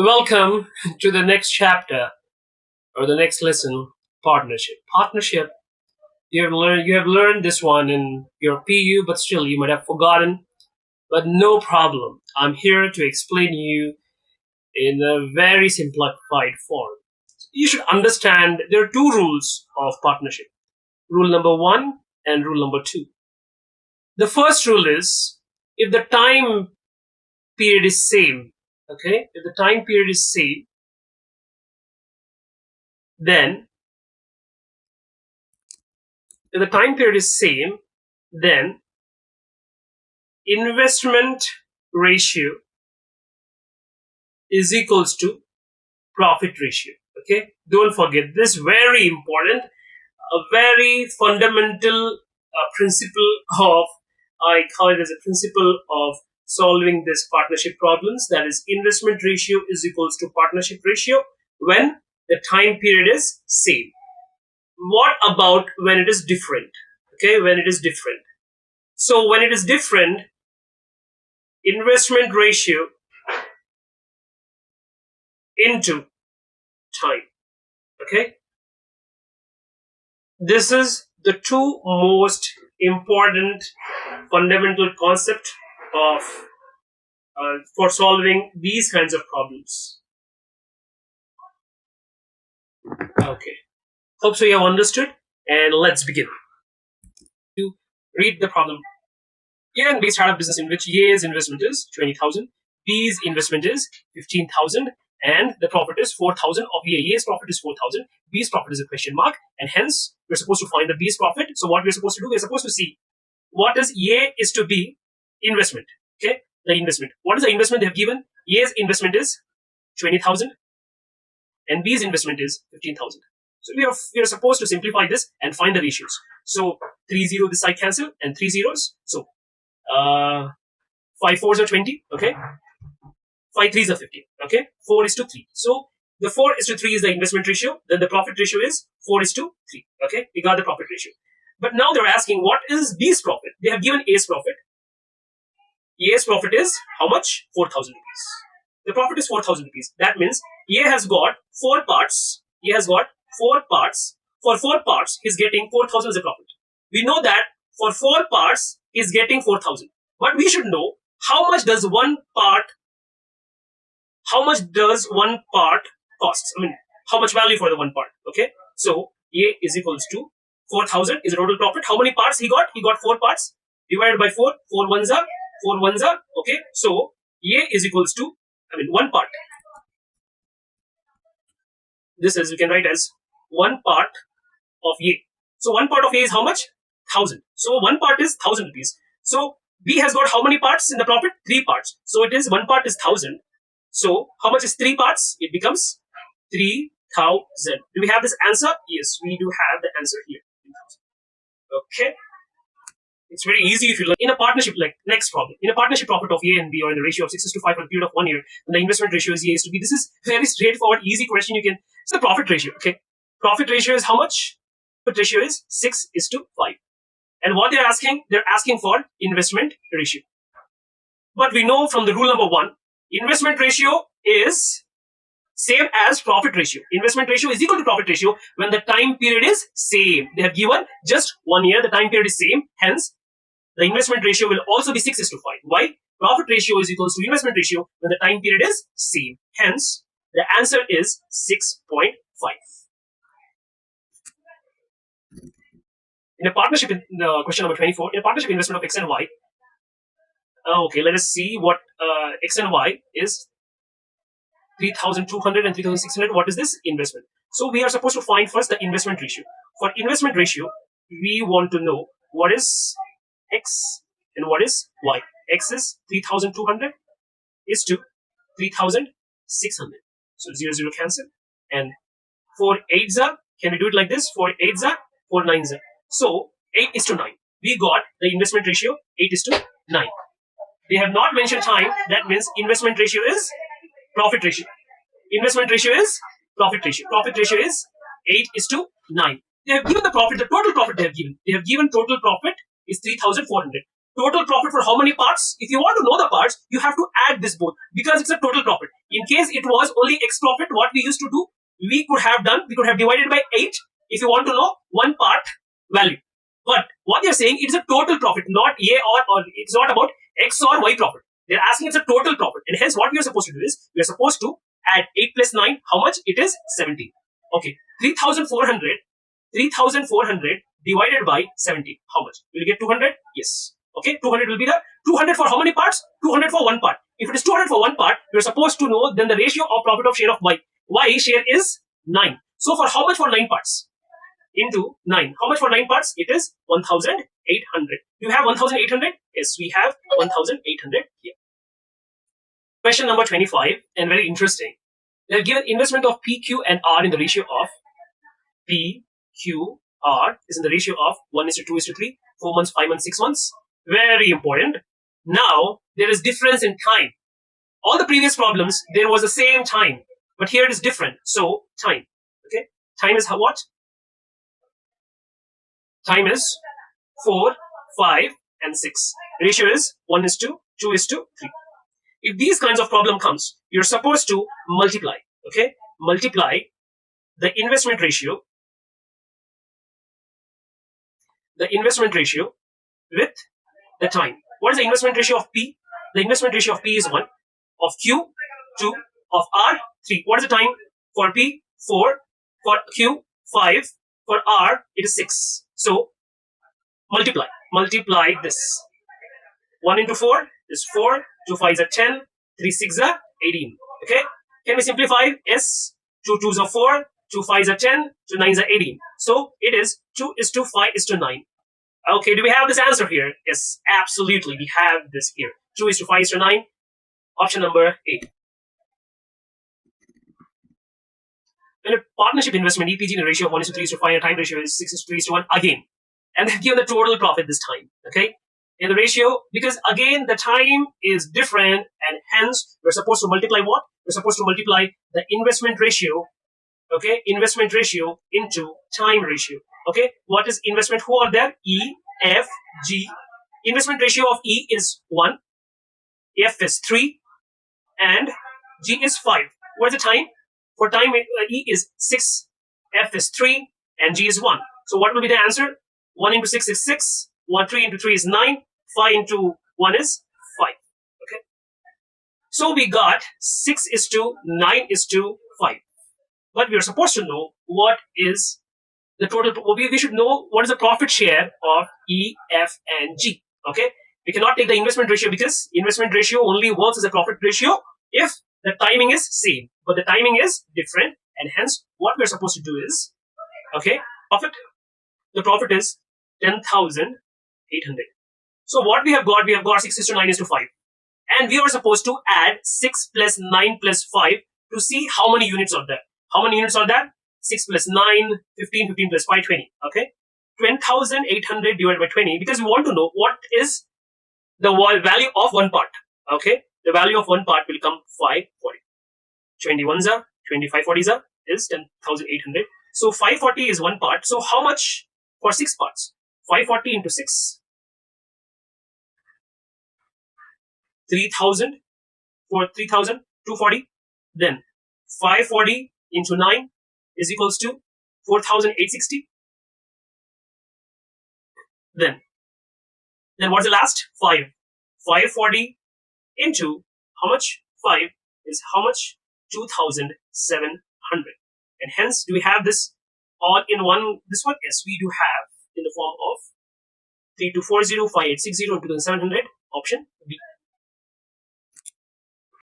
Welcome to the next chapter or the next lesson, partnership. Partnership, you have learned this one in your PU, but still you might have forgotten. But no problem. I'm here to explain you in a very simplified form. You should understand there are two rules of partnership. Rule number 1 and rule number 2. The first rule is if the time period is same, okay? If the time period is same, then if the time period is same, then investment ratio is equals to profit ratio. Okay, don't forget this, very important, a very fundamental principle of, I call it as a principle of solving this partnership problems. That is, investment ratio is equals to partnership ratio when the time period is same. What about when it is different? Okay, when it is different. So when it is different, investment ratio into time. Okay, this is the two most important fundamental concept of for solving these kinds of problems. Okay, hope so you have understood, and let's begin. To read the problem, A and B start a business in which A's investment is 20,000, B's investment is 15,000, and the profit is 4,000 of A. A's profit is 4,000, B's profit is a question mark, and hence we're supposed to find the B's profit. So what we're supposed to do, we're supposed to see what is A is to be investment. Okay, the investment. What is the investment they have given? A's investment is 20,000, and B's investment is 15,000. So we are supposed to simplify this and find the ratios. So 30 this side cancel and 3 zeros. So 5 fours are 20. Okay, 5 threes are 50. Okay, 4 is to 3. So the 4 is to 3 is the investment ratio. Then the profit ratio is 4 is to 3. Okay, we got the profit ratio. But now they're asking what is B's profit? They have given A's profit. A's profit is how much? 4,000 rupees. The profit is 4,000 rupees. That means A has got 4 parts. A has got 4 parts. For 4 parts, he's getting 4,000 as a profit. We know that for 4 parts, he's getting 4,000. But we should know how much does one part cost? I mean, how much value for the one part? Okay, so A is equals to 4,000 is the total profit. How many parts he got? He got 4 parts. Divided by 4. 4 ones are 4 ones are. Okay, so A is equals to, one part. This is, we can write as 1 part of A. So 1 part of A is how much? 1,000. So 1 part is 1,000 rupees. So B has got how many parts in the profit? 3 parts. So it is 1 part is 1,000. So how much is 3 parts? It becomes 3,000. Do we have this answer? Yes, we do have the answer here. Okay. It's very easy if you learn. In a partnership, like next problem, in a partnership profit of A and B or in the ratio of 6:5 for the period of 1 year, then the investment ratio is A is to B. This is very straightforward, easy question. It's the profit ratio. Okay. Profit ratio is how much? Profit ratio is 6:5. And what they're asking for investment ratio. But we know from the rule number 1, investment ratio is same as profit ratio. Investment ratio is equal to profit ratio when the time period is same. They have given just 1 year, the time period is same. Hence, the investment ratio will also be 6:5. Why? Profit ratio is equals to investment ratio when the time period is same. Hence, the answer is 6.5. In a partnership, in question number 24, in a partnership investment of X and Y, okay, let us see what X and Y is. 3,200 and 3,600. What is this? Investment. So we are supposed to find first the investment ratio. For investment ratio, we want to know what is X and what is Y. X is 3,200 is to 3,600. So 0 cancel. And 4 8s are, can we do it like this? 4 8s are, 4 9s are. So 8:9. We got the investment ratio 8:9. They have not mentioned time. That means investment ratio is profit ratio. Investment ratio is profit ratio. Profit ratio is 8:9. They have given the profit, the total profit they have given. They have given total profit is 3,400. total profit for how many parts? If you want to know the parts, you have to add this both because it's a total profit. In case it was only X profit, what we used to do, we could have divided by 8 if you want to know one part value. But what they're saying, it's a total profit, not A or it's not about X or Y profit. They're asking it's a total profit. And hence what we are supposed to do is, we are supposed to add 8 plus 9. How much? It is 17. Okay. 3,400 divided by 17. How much? Will you get 200? Yes. Okay. 200 will be the 200 for how many parts? 200 for one part. If it is 200 for one part, you're supposed to know then the ratio of profit of share of Y. Y share is 9. So for how much for 9 parts? Into 9. How much for 9 parts? It is 1,800. You have 1,800? Yes, we have 1,800 here. Question number 25, and very interesting. They have given investment of P, Q, and R in the ratio of P, Q, R is in the ratio of 1:2:3, 4 months, 5 months, 6 months. Very important. Now, there is difference in time. All the previous problems, there was the same time. But here it is different. So, time. Okay? Time is how what? Time is 4, 5, and 6. Ratio is 1:2:3. If these kinds of problem comes, you're supposed to multiply. Okay? Multiply the investment ratio with the time. What is the investment ratio of P? The investment ratio of P is 1, of Q 2, of R 3. What is the time for P? 4, for Q 5, for R it is 6. So multiply this. 1 into 4 is 4, 2 5s are 10, 3 6s are 18. Okay? Can we simplify? Yes. 2 2s are 4, 2 5s are 10, 2 9s are 18. So it is 2:5:9. Okay, do we have this answer here? Yes, absolutely. We have this here. 2:5:9. Option number 8. In a partnership investment, EPG in a ratio of 1:3:5, and time ratio is 6:3:1 again. And they've given the total profit this time. Okay? In the ratio, because again the time is different, and hence we're supposed to multiply what? We're supposed to multiply the investment ratio. Okay, investment ratio into time ratio. Okay, what is investment? Who are there? E, F, G. Investment ratio of E is 1, F is 3, and G is 5. What is the time? For time, E is 6, F is 3, and G is 1. So what will be the answer? 1 into 6 is 6, 3 into 3 is 9, 5 into 1 is 5. Okay. So we got 6:9:5. But we are supposed to know what is the total. We should know what is the profit share of E, F, and G. Okay. We cannot take the investment ratio because investment ratio only works as a profit ratio if the timing is same. But the timing is different, and hence what we are supposed to do is, okay, profit. The profit is 10,800. So what we have got 6:9:5. And we were supposed to add 6 plus 9 plus 5 to see how many units are there. How many units are there? 6 plus 9, 15, 15 plus 5, 20. Okay? 10,800 divided by 20, because we want to know what is the value of one part. Okay? The value of one part will come 540. 21s are, 2540s are, is 10,800. So 540 is one part. So how much for 6 parts? 540 into 6. 3,000 for 3,000, 240. Then 540 into 9 is equals to 4,860. Then what's the last? 5. 540 into how much? 5 is how much? 2,700. And hence, do we have this all in one? This one? Yes, we do have in the form of 3240, 5860, and 2,700. Option